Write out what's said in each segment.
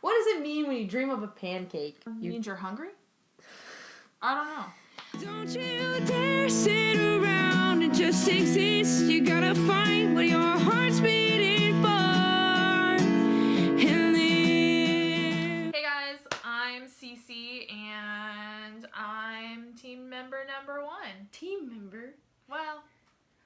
What does it mean when you dream of a pancake? It means you're hungry? I don't know. Don't you dare sit around and just exist. You gotta find what your heart's beating for and live. Hey guys, I'm Cece and I'm team member number 1. Team member? Well,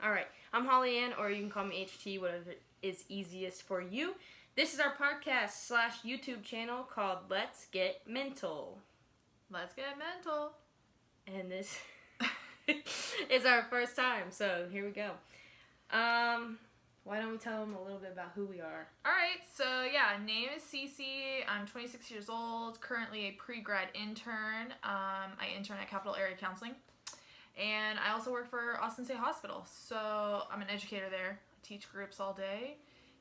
Alright, I'm Holly Ann, or you can call me HT, whatever is easiest for you. This is our podcast / YouTube channel called Let's Get Mental. let's get mental. And this is our first time, so here we go. Why don't we tell them a little bit about who we are? Alright, so yeah, name is Cece. I'm 26 years old, currently a pre-grad intern. I intern at Capital Area Counseling. And I also work for Austin State Hospital. So I'm an educator there. I teach groups all day.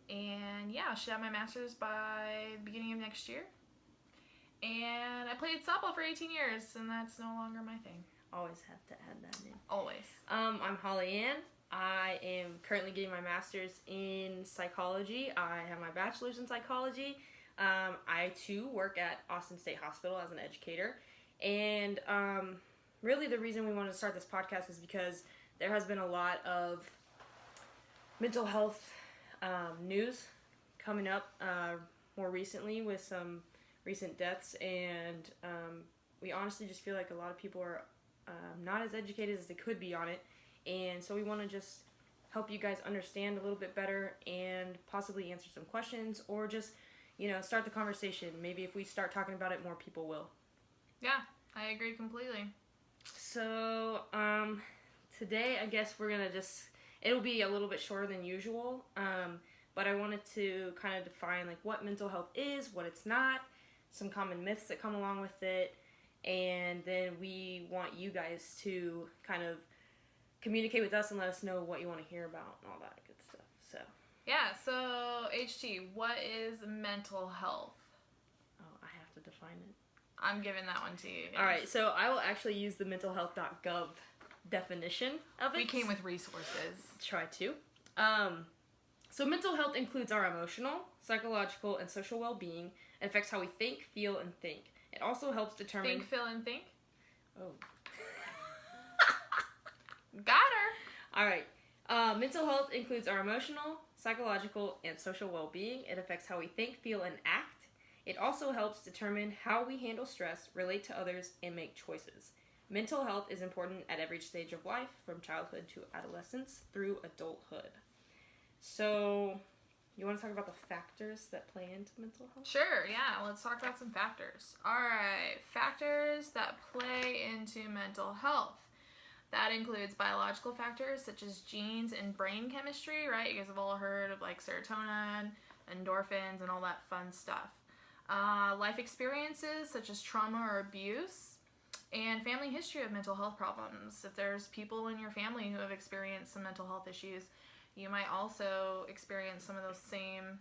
And yeah, I should have my master's by the beginning of next year. And I played softball for 18 years, and that's no longer my thing. Always have to add that in. Always. I'm Holly Ann. I am currently getting my master's in psychology. I have my bachelor's in psychology. I too work at Austin State Hospital as an educator. And really the reason we wanted to start this podcast is because there has been a lot of mental health news coming up more recently with some recent deaths, and we honestly just feel like a lot of people are not as educated as they could be on it, and so we want to just help you guys understand a little bit better and possibly answer some questions, or just, start the conversation. Maybe if we start talking about it, more people will. Yeah, I agree completely. So today I guess we're gonna it'll be a little bit shorter than usual, but I wanted to kind of define like what mental health is, what it's not, some common myths that come along with it, and then we want you guys to kind of communicate with us and let us know what you want to hear about and all that good stuff. So Yeah, so HT, what is mental health? I have to define it. I'm giving that one to you. All right, so I will actually use the mentalhealth.gov definition of it. We came with resources. Try to. So mental health includes our emotional, psychological, and social well-being. It affects how we think, feel, and think. It also helps determine... Think, feel, and think? Oh. Got her! All right. Mental health includes our emotional, psychological, and social well-being. It affects how we think, feel, and act. It also helps determine how we handle stress, relate to others, and make choices. Mental health is important at every stage of life, from childhood to adolescence through adulthood. So, you want to talk about the factors that play into mental health? Sure, yeah. Let's talk about some factors. Alright, factors that play into mental health. That includes biological factors such as genes and brain chemistry, right? You guys have all heard of like serotonin, endorphins, and all that fun stuff. Life experiences such as trauma or abuse, and family history of mental health problems. If there's people in your family who have experienced some mental health issues, you might also experience some of those same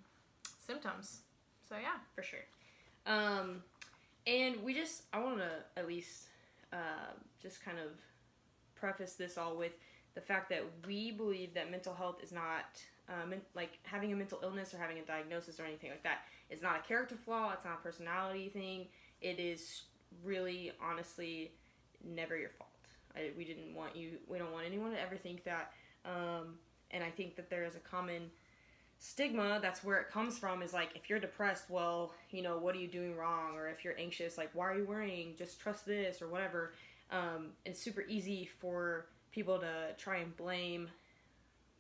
symptoms. So yeah, for sure. And I want to at least just kind of preface this all with the fact that we believe that mental health is not like having a mental illness or having a diagnosis or anything like that. It's not a character flaw. It's not a personality thing. It is really, honestly, never your fault. We don't want anyone to ever think that. And I think that there is a common stigma. That's where it comes from, is like, if you're depressed, well, what are you doing wrong? Or if you're anxious, like, why are you worrying? Just trust this or whatever. It's super easy for people to try and blame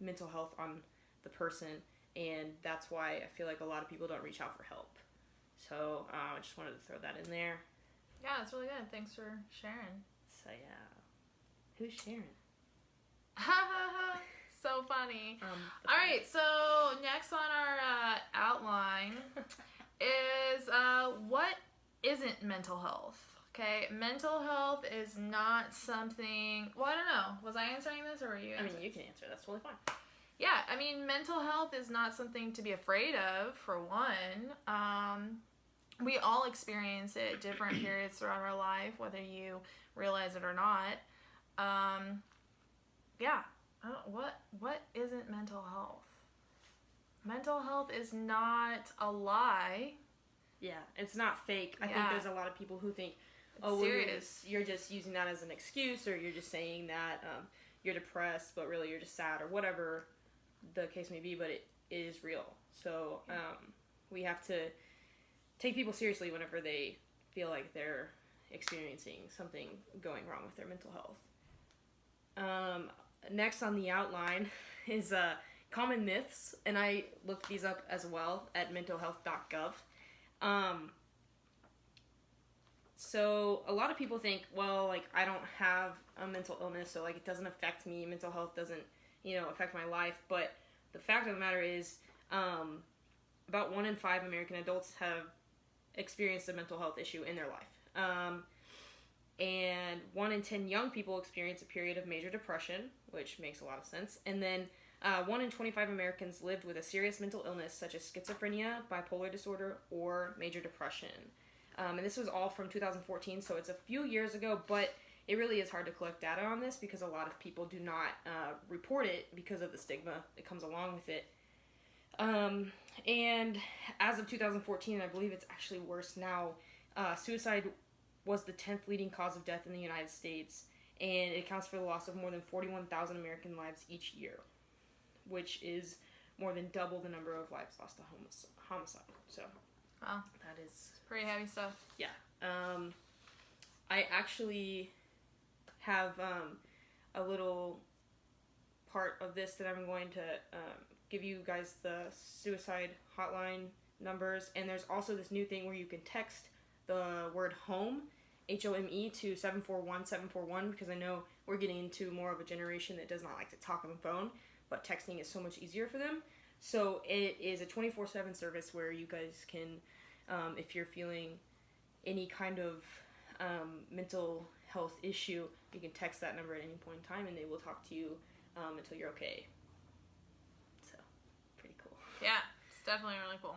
mental health on the person. And that's why I feel like a lot of people don't reach out for help. So I just wanted to throw that in there. Yeah, that's really good. Thanks for sharing. So yeah. Who's sharing? Ha ha ha. So funny. Alright, so next on our outline is what isn't mental health? Okay, mental health is not something... Well, I don't know. Was I answering this or were you answering? I mean, you can answer. That's totally fine. Yeah, I mean, mental health is not something to be afraid of, for one. We all experience it at different periods throughout our life, whether you realize it or not. Yeah. What isn't mental health? Mental health is not a lie. Yeah, it's not fake. I think Yeah. there's a lot of people who think, It's oh, well, serious. you're just using that as an excuse, or you're just saying that you're depressed, but really you're just sad, or whatever the case may be, but it is real. So we have to take people seriously whenever they feel like they're experiencing something going wrong with their mental health. Next on the outline is common myths, and I looked these up as well at mentalhealth.gov. So a lot of people think, well, like, I don't have a mental illness, so like it doesn't affect me. Mental health doesn't, affect my life. But the fact of the matter is, about 1 in 5 American adults have experienced a mental health issue in their life. And 1 in 10 young people experience a period of major depression, which makes a lot of sense. And then 1 in 25 Americans lived with a serious mental illness such as schizophrenia, bipolar disorder, or major depression. And this was all from 2014, so it's a few years ago, but it really is hard to collect data on this because a lot of people do not report it because of the stigma that comes along with it. And as of 2014, I believe it's actually worse now, suicide was the 10th leading cause of death in the United States, and it accounts for the loss of more than 41,000 American lives each year, which is more than double the number of lives lost to homicide. So, wow, that is pretty heavy stuff. Yeah. I actually have a little part of this that I'm going to give you guys the suicide hotline numbers, and there's also this new thing where you can text the word home, HOME, to 741-741, because I know we're getting into more of a generation that does not like to talk on the phone, but texting is so much easier for them. So it is a 24/7 service where you guys can, if you're feeling any kind of mental health issue, you can text that number at any point in time, and they will talk to you until you're okay. So, pretty cool. Yeah, it's definitely really cool.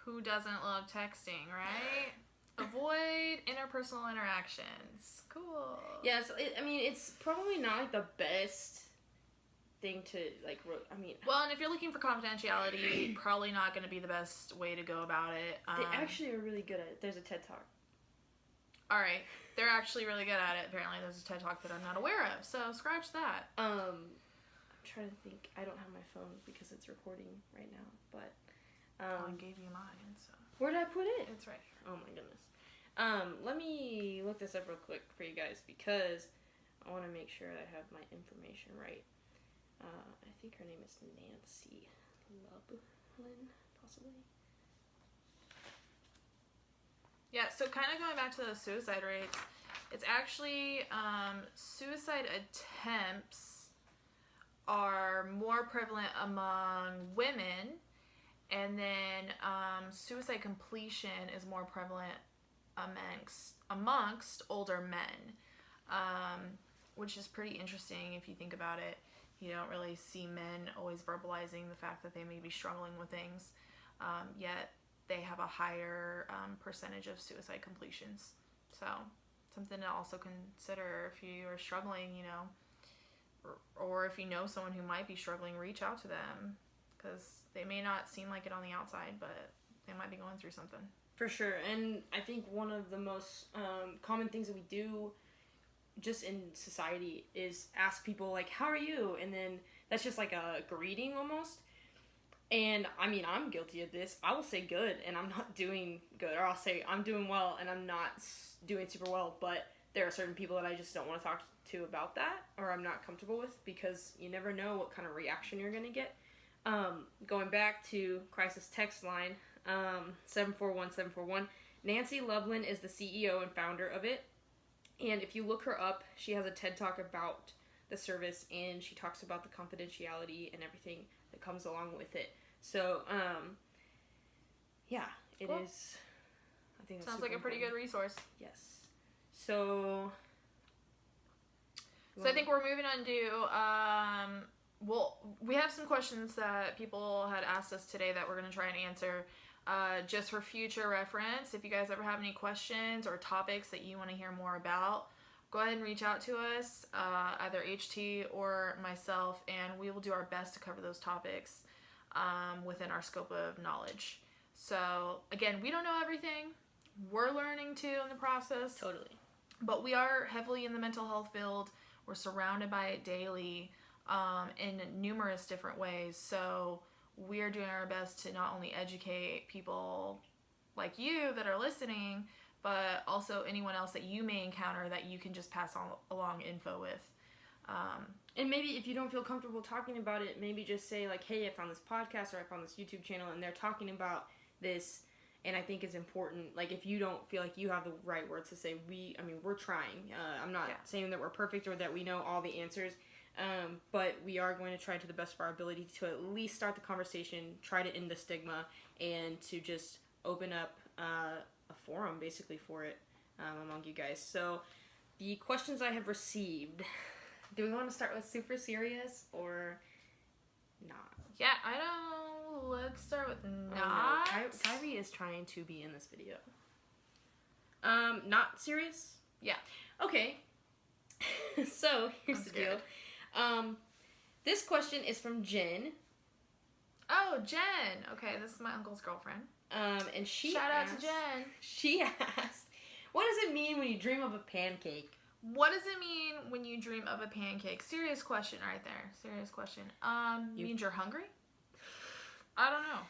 Who doesn't love texting, right? Avoid interpersonal interactions. Cool. Yeah, it's probably not like the best thing to like. Well, and if you're looking for confidentiality, probably not going to be the best way to go about it. They actually are really good at it. There's a TED Talk. All right, they're actually really good at it. Apparently, there's a TED Talk that I'm not aware of, so scratch that. I'm trying to think. I don't have my phone because it's recording right now, but I gave you mine, so where did I put it? it's right here. Oh my goodness. Let me look this up real quick for you guys because I want to make sure that I have my information right. I think her name is Nancy Lublin, possibly. Yeah, so kind of going back to the suicide rates, it's actually suicide attempts are more prevalent among women, and then suicide completion is more prevalent amongst older men, which is pretty interesting if you think about it. You don't really see men always verbalizing the fact that they may be struggling with things, yet they have a higher percentage of suicide completions. So something to also consider if you are struggling, or if you know someone who might be struggling, reach out to them, because they may not seem like it on the outside, but they might be going through something. For sure. And I think one of the most common things that we do just in society is ask people, like, how are you? And then that's just like a greeting almost. And I'm guilty of this. I will say good and I'm not doing good, or I'll say I'm doing well and I'm not doing super well, but there are certain people that I just don't want to talk to about that, or I'm not comfortable with, because you never know what kind of reaction you're going to get. Going back to crisis text line, 741-741, Nancy Lublin is the CEO and founder of it. And if you look her up, she has a TED Talk about the service, and she talks about the confidentiality and everything that comes along with it. So, yeah, it cool. is. I think that's sounds like a pretty good resource. Yes. So I think we're moving on to well, we have some questions that people had asked us today that we're going to try and answer. Just for future reference, if you guys ever have any questions or topics that you want to hear more about, go ahead and reach out to us, either HT or myself, and we will do our best to cover those topics within our scope of knowledge. So, again, we don't know everything. We're learning too in the process. Totally. But we are heavily in the mental health field. We're surrounded by it daily in numerous different ways. So we're doing our best to not only educate people like you that are listening, but also anyone else that you may encounter that you can just pass on along info with. And maybe if you don't feel comfortable talking about it, maybe just say like, hey, I found this podcast or I found this YouTube channel and they're talking about this, and I think it's important. Like, if you don't feel like you have the right words to say, we're trying. I'm not saying that we're perfect or that we know all the answers, but we are going to try to the best of our ability to at least start the conversation, try to end the stigma, and to just open up a forum basically for it among you guys. So the questions I have received, do we want to start with super serious or not? Yeah, I don't. Let's start with not. Oh, no. Kyrie is trying to be in this video. Not serious? Yeah. Okay. So here's That's the deal. This question is from Jen. Oh, Jen. Okay, this is my uncle's girlfriend. And she Shout out asked, to Jen. She asked, what does it mean when you dream of a pancake? What does it mean when you dream of a pancake? Serious question right there. Serious question. Means you're hungry? I don't know.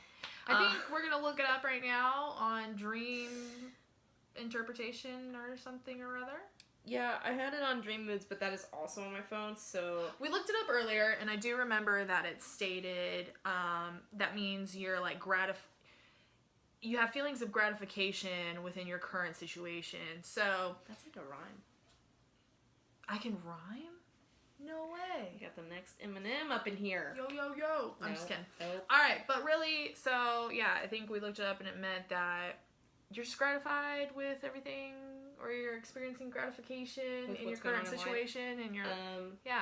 I think we're gonna look it up right now on dream interpretation or something or other. Yeah, I had it on Dream Moods, but that is also on my phone, so... We looked it up earlier, and I do remember that it stated that means you're like you have feelings of gratification within your current situation. So That's like a rhyme. I can rhyme? No way. You got the next Eminem up in here. Yo, yo, yo. I'm just kidding. Nope. All right, but really, so yeah, I think we looked it up and it meant that you're just gratified with everything, or you're experiencing gratification With in your what's going current on in life. situation, and your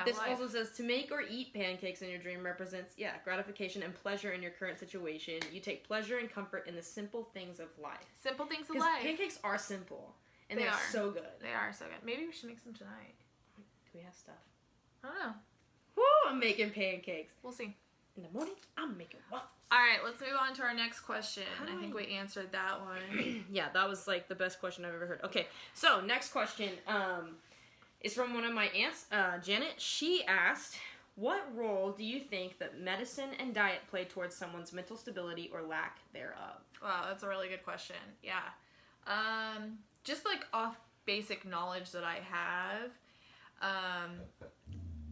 This life. also says, to make or eat pancakes in your dream represents, gratification and pleasure in your current situation. You take pleasure and comfort in the simple things of life. Simple things of Because life. pancakes are simple, and They they're are. so good. They are so good. Maybe we should make some tonight. Do we have stuff? I don't know. Woo! I'm making pancakes. We'll see. In the morning, I'm making waffles. All right, let's move on to our next question. How do I think I- we answered that one. Yeah, that was like the best question I've ever heard. Okay, so next question is from one of my aunts, Janet. She asked, what role do you think that medicine and diet play towards someone's mental stability or lack thereof? Wow, that's a really good question. Yeah. Just like off basic knowledge that I have,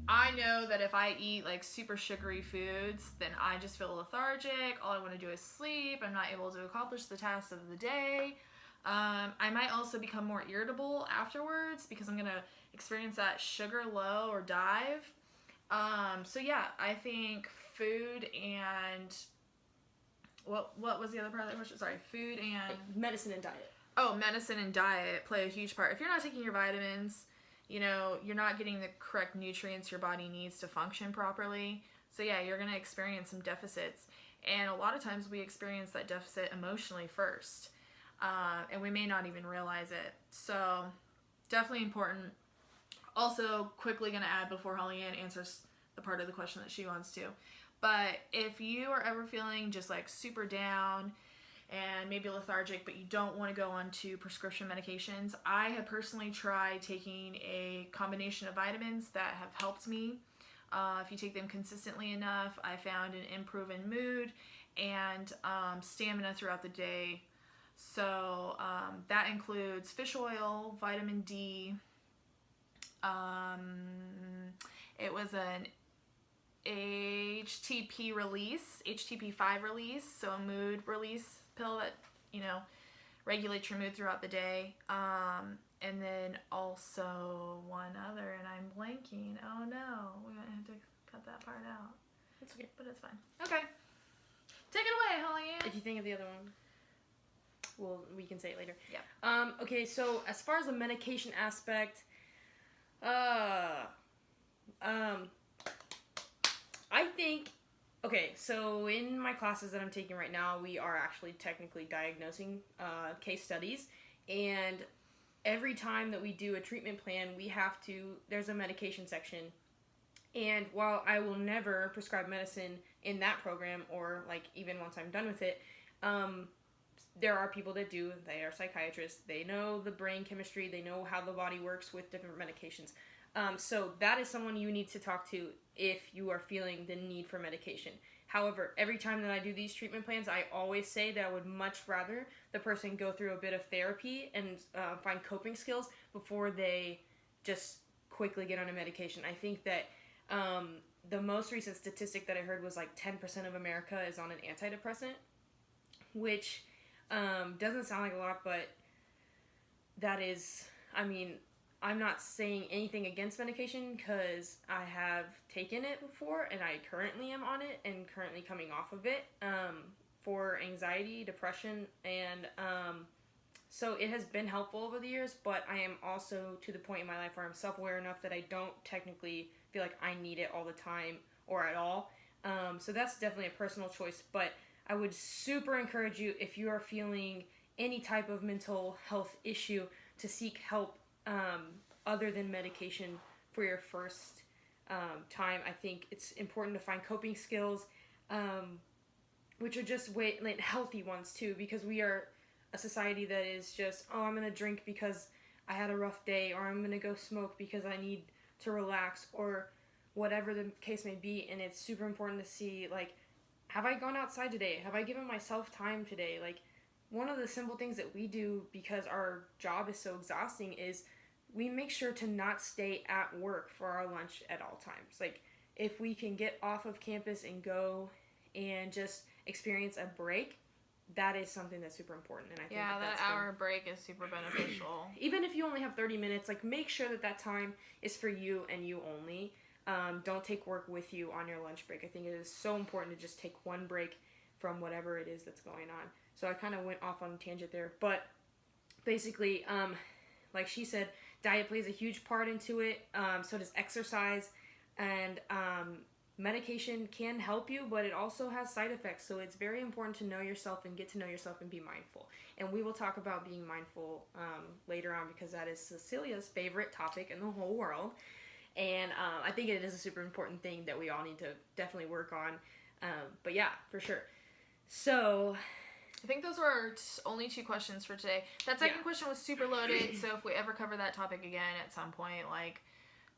I know that if I eat like super sugary foods, then I just feel lethargic. All I want to do is sleep. I'm not able to accomplish the tasks of the day. I might also become more irritable afterwards because I'm going to experience that sugar low or dive. So yeah, I think food and what was the other part of that question? Sorry, food and Medicine and diet. Oh, medicine and diet play a huge part. If you're not taking your vitamins, you know, you're not getting the correct nutrients your body needs to function properly. So yeah, you're going to experience some deficits. And a lot of times we experience that deficit emotionally first. And we may not even realize it. So definitely important. Also, quickly going to add before Holly Ann answers the part of the question that she wants to. But if you are ever feeling just like super down and maybe lethargic, but you don't want to go on to prescription medications, I have personally tried taking a combination of vitamins that have helped me. If you take them consistently enough, I found an improvement in mood and stamina throughout the day. So that includes fish oil, vitamin D. It was an HTP5 release, so a mood release pill that, you know, regulates your mood throughout the day. And then also one other, and I'm blanking. Oh no, we're gonna have to cut that part out. That's okay. But it's fine. Okay. Take it away, Holly Ann. If you think of the other one, we can say it later. Yeah. Okay, so as far as the medication aspect, I think, okay, so in my classes that I'm taking right now, we are actually technically diagnosing case studies, and every time that we do a treatment plan, there's a medication section, and while I will never prescribe medicine in that program, or like even once I'm done with it, there are people that do. They are psychiatrists. They know the brain chemistry. They know how the body works with different medications. So that is someone you need to talk to if you are feeling the need for medication. However, every time that I do these treatment plans, I always say that I would much rather the person go through a bit of therapy and find coping skills before they just quickly get on a medication. I think that the most recent statistic that I heard was like 10% of America is on an antidepressant, which doesn't sound like a lot, but that is, I mean, I'm not saying anything against medication because I have taken it before and I currently am on it and currently coming off of it for anxiety, depression, and so it has been helpful over the years, but I am also to the point in my life where I'm self-aware enough that I don't technically feel like I need it all the time or at all. So that's definitely a personal choice, but I would super encourage you, if you are feeling any type of mental health issue, to seek help other than medication for your first time. I think it's important to find coping skills, which are just healthy ones too, because we are a society that is just, oh, I'm going to drink because I had a rough day, or I'm going to go smoke because I need to relax, or whatever the case may be. And it's super important to see, like, have I gone outside today? Have I given myself time today? Like, one of the simple things that we do because our job is so exhausting is we make sure to not stay at work for our lunch at all times. Like, if we can get off of campus and go and just experience a break, that is something that's super important. And I think that hour break is super beneficial. Even if you only have 30 minutes, like, make sure that time is for you and you only. Don't take work with you on your lunch break. I think it is so important to just take one break from whatever it is that's going on. So I kind of went off on a tangent there, but basically, like she said, diet plays a huge part into it. So does exercise, and medication can help you, but it also has side effects. So it's very important to know yourself and get to know yourself and be mindful. And we will talk about being mindful later on, because that is Cecilia's favorite topic in the whole world. And I think it is a super important thing that we all need to definitely work on. But yeah, for sure. So I think those were our only 2 questions for today. That second question was super loaded, so if we ever cover that topic again at some point, like,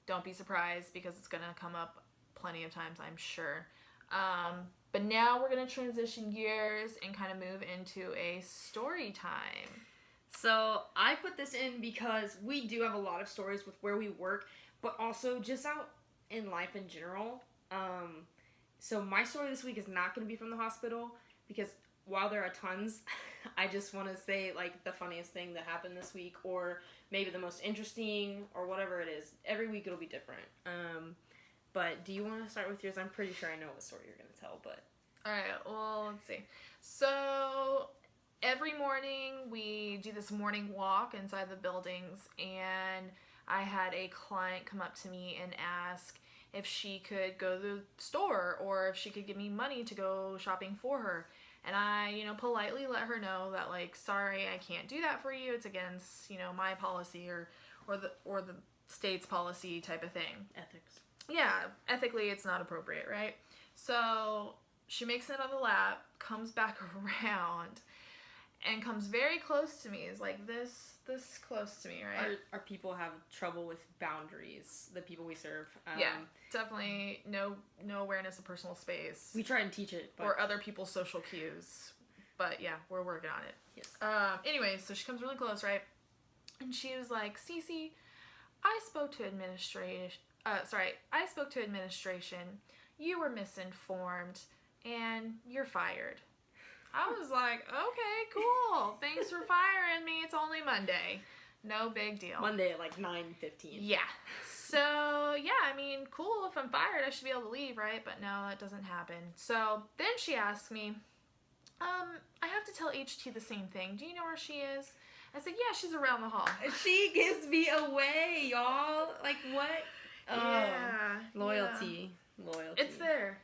don't be surprised, because it's going to come up plenty of times, I'm sure. But now we're going to transition gears and kind of move into a story time. So I put this in because we do have a lot of stories with where we work, but also just out in life in general. So my story this week is not going to be from the hospital, because while there are tons, I just want to say, like, the funniest thing that happened this week, or maybe the most interesting, or whatever it is. Every week it'll be different. But do you want to start with yours? I'm pretty sure I know what story you're going to tell, but... Alright, well, let's see. So, every morning we do this morning walk inside the buildings, and I had a client come up to me and ask if she could go to the store, or if she could give me money to go shopping for her. And I, politely let her know that, like, sorry, I can't do that for you. It's against, my policy or the state's policy type of thing. Ethics. Yeah, ethically it's not appropriate, right? So she makes it on the lap, comes back around, and comes very close to me. Is like this close to me, right? Our people have trouble with boundaries, the people we serve. Yeah, definitely no awareness of personal space. We try and teach it. But... or other people's social cues. But yeah, we're working on it. Yes. Anyway, so she comes really close, right? And she was like, Cece, I spoke to administration. You were misinformed, and you're fired. I was like, okay, cool. Thanks for firing me. It's only Monday. No big deal. Monday at like 9:15. Yeah. So, yeah, I mean, cool. If I'm fired, I should be able to leave, right? But no, that doesn't happen. So then she asked me, I have to tell HT the same thing. Do you know where she is? I said, yeah, she's around the hall. She gives me away, y'all. Like, what? Yeah. Loyalty. It's there.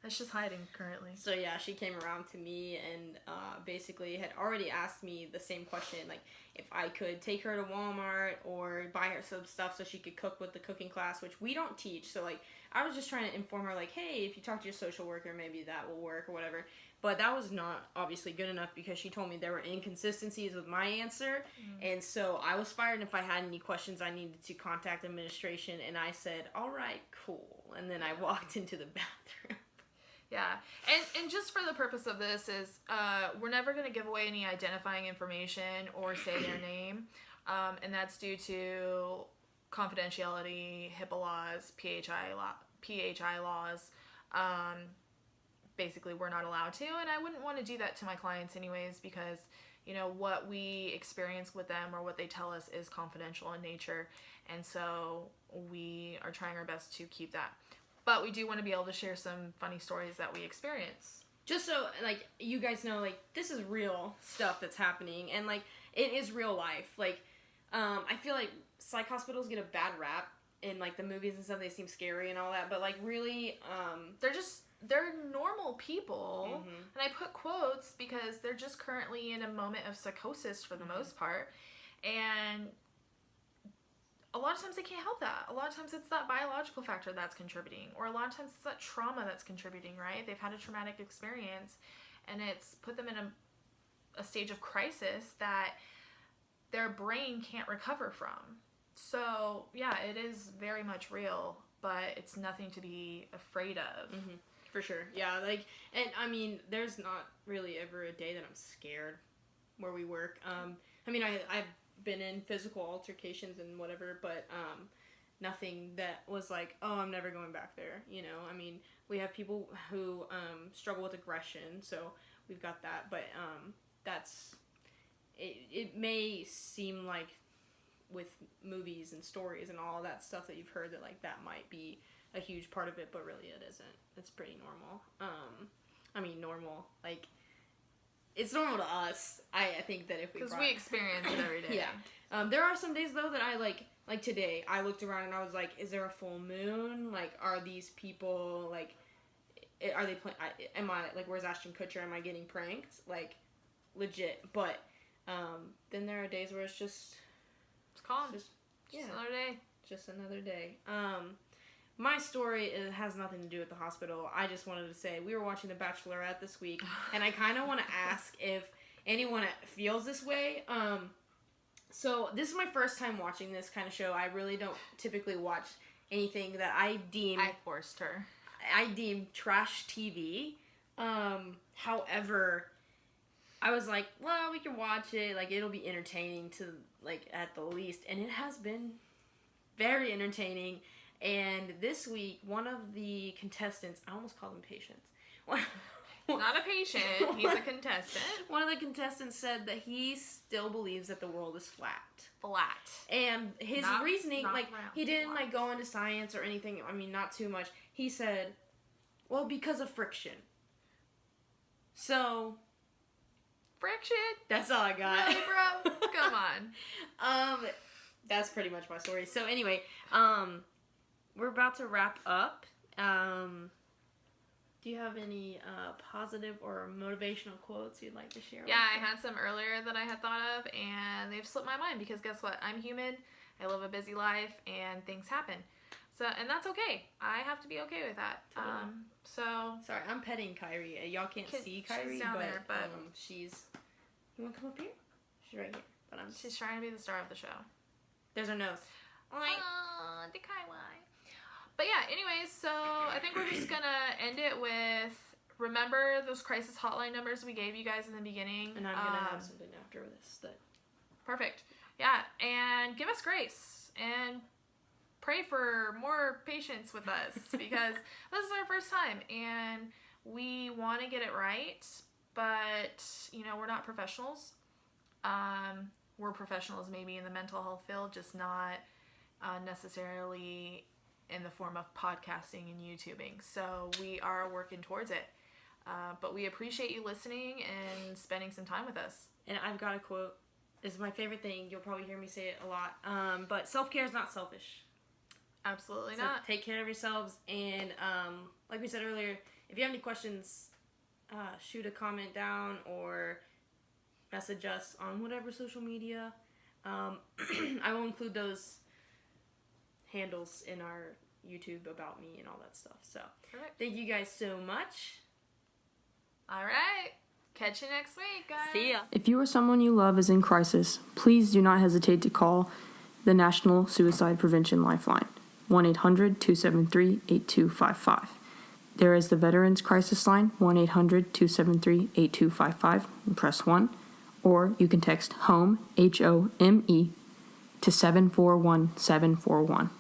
That's just hiding currently. So yeah, she came around to me and basically had already asked me the same question, like if I could take her to Walmart or buy her some stuff so she could cook with the cooking class, which we don't teach. So like I was just trying to inform her like, hey, if you talk to your social worker, maybe that will work or whatever. But that was not obviously good enough because she told me there were inconsistencies with my answer. And so I was fired, and if I had any questions, I needed to contact administration. And I said, all right, cool. And then I walked into the bathroom. Yeah, and just for the purpose of this is, we're never going to give away any identifying information or say their name, and that's due to confidentiality, HIPAA laws, PHI laws. Basically, we're not allowed to, and I wouldn't want to do that to my clients anyways, because, you know, what we experience with them or what they tell us is confidential in nature, and so we are trying our best to keep that. But we do want to be able to share some funny stories that we experience. Just so, like, you guys know, like, this is real stuff that's happening. And, like, it is real life. Like, I feel like psych hospitals get a bad rap in, like, the movies and stuff. They seem scary and all that. But, like, really, they're normal people. And I put quotes because they're just currently in a moment of psychosis for the most part. And a lot of times they can't help that. A lot of times it's that biological factor that's contributing, or a lot of times it's that trauma that's contributing, right? They've had a traumatic experience and it's put them in a stage of crisis that their brain can't recover from. So yeah, it is very much real, but it's nothing to be afraid of. For sure. Yeah, like, and I mean, there's not really ever a day that I'm scared where we work. I mean, I've been in physical altercations and whatever, but nothing that was like, oh, I'm never going back there, you know? I mean, we have people who struggle with aggression, so we've got that, but that's, it may seem like with movies and stories and all that stuff that you've heard that, like, that might be a huge part of it, but really it isn't. It's pretty normal. I mean, normal, like, it's normal to us. I think that if we because we experience it every day. Yeah. There are some days though that I like today I looked around and I was like, is there a full moon? Like, are these people like, are they playing? Am I like, where's Ashton Kutcher? Am I getting pranked? Like, legit. But then there are days where it's calm. Just another day. Just another day. My story has nothing to do with the hospital. I just wanted to say, we were watching The Bachelorette this week, and I kind of want to ask if anyone feels this way. So this is my first time watching this kind of show. I really don't typically watch anything that I forced her. I deem trash TV. However, I was like, well, we can watch it. Like, it'll be entertaining to, like, at the least. And it has been very entertaining. And this week, one of the contestants, I almost called them patients. Not a patient, he's a contestant. One of the contestants said that he still believes that the world is flat. Flat. And his reasoning, not like, round, he didn't, flat. like, go into science or anything. I mean, not too much. He said, well, because of friction. So, friction? That's all I got. Really, bro? Come on. That's pretty much my story. So anyway, we're about to wrap up. Do you have any positive or motivational quotes you'd like to share? Yeah, I had some earlier that I had thought of, and they've slipped my mind because guess what? I'm human. I live a busy life, and things happen. So, and that's okay. I have to be okay with that. So sorry, I'm petting Kyrie. Y'all can't see Kyrie, she's down there, but she's. You want to come up here? She's right here. But she's trying to be the star of the show. There's her nose. The Kylie. But yeah, anyways, so I think we're just gonna end it with, remember those crisis hotline numbers we gave you guys in the beginning. And I'm gonna have something after this. Perfect. Yeah, and give us grace and pray for more patience with us because this is our first time and we want to get it right, but you know, we're not professionals. We're professionals maybe in the mental health field, just not necessarily in the form of podcasting and YouTubing. So we are working towards it. But we appreciate you listening and spending some time with us. And I've got a quote. This is my favorite thing. You'll probably hear me say it a lot. But self-care is not selfish. Absolutely so not. Take care of yourselves. And like we said earlier, if you have any questions, shoot a comment down or message us on whatever social media. I will include those handles in our YouTube about me and all that stuff. So Perfect. Thank you guys so much. All right. Catch you next week, guys. See ya. If you or someone you love is in crisis, please do not hesitate to call the National Suicide Prevention Lifeline, 1-800-273-8255. There is the Veterans Crisis Line, 1-800-273-8255, and press 1. Or you can text HOME, HOME, to 741-741.